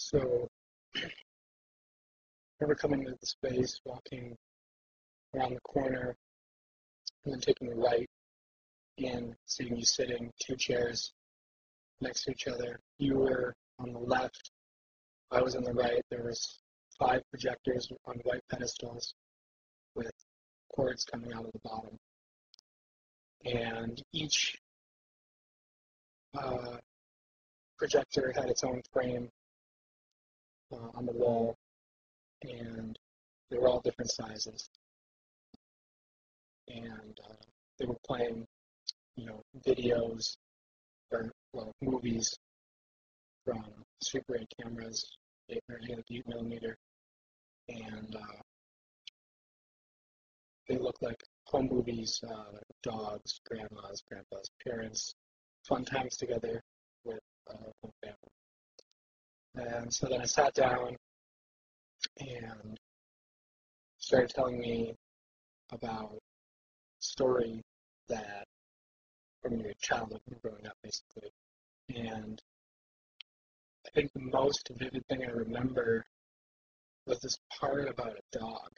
So I remember coming into the space, walking around the corner, and then taking a right in, seeing you sitting two chairs next to each other. You were on the left, I was on the right. There was five projectors on white pedestals with cords coming out of the bottom. And each uh, projector had its own frame on the wall, and they were all different sizes. And they were playing, videos or movies from Super 8 cameras, 8 millimeter, and they looked like home movies, dogs, grandpas, parents, fun times together with home family. And so then I sat down and started telling me about a story that from your childhood growing up, basically. And I think the most vivid thing I remember was this part about a dog.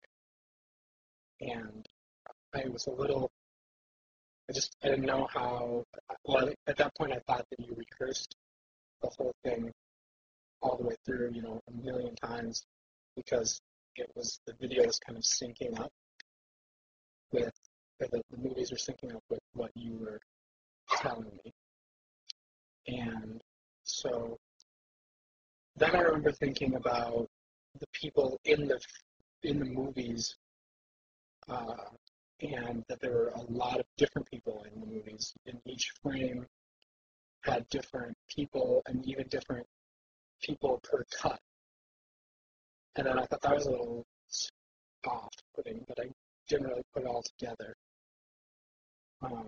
And I was a little, I didn't know how, well, at that point I thought that you rehearsed the whole thing all the way through, a million times because the video was kind of syncing up with, or the movies were syncing up with what you were telling me. And so then I remember thinking about the people in the movies, and that there were a lot of different people in the movies. And each frame had different people and even different people per cut. And then I thought that was a little off-putting, but I didn't really put it all together. I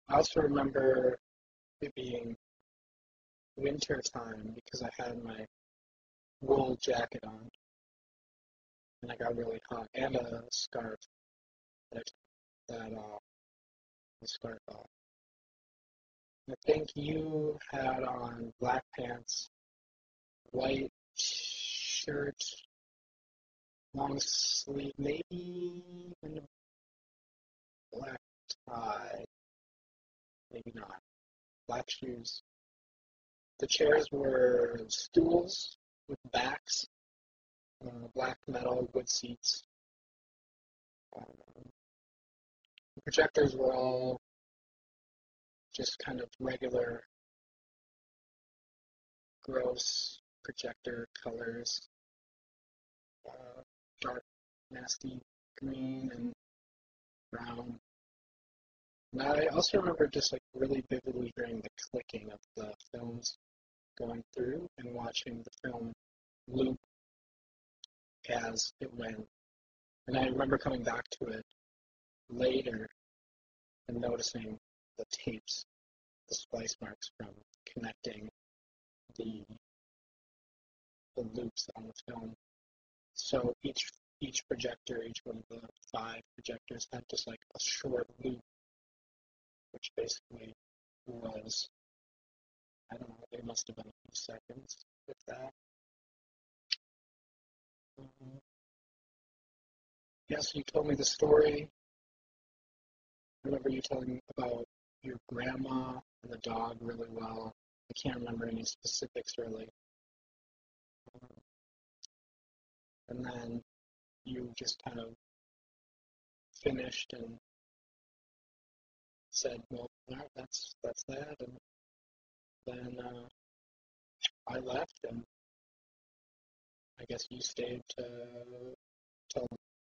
also remember it being winter time because I had my wool jacket on and I got really hot, and a scarf that the scarf off. I think you had on black pants, white shirt, long sleeve, maybe even a black tie, maybe not. Black shoes. The chairs were stools with backs, black metal wood seats. The projectors were all just kind of regular, gross projector colors, dark, nasty green and brown. And I also remember just like really vividly hearing the clicking of the films going through and watching the film loop as it went. And I remember coming back to it later and noticing the tapes, the splice marks from connecting the loops on the film. So each projector, each one of the five projectors had just like a short loop, which basically was, I don't know, it must have been a few seconds with that. Yes, you told me the story. I remember you telling me about your grandma and the dog really well. I can't remember any specifics really. And then you just kind of finished and said, well, all right, that's that. And then I left, and I guess you stayed to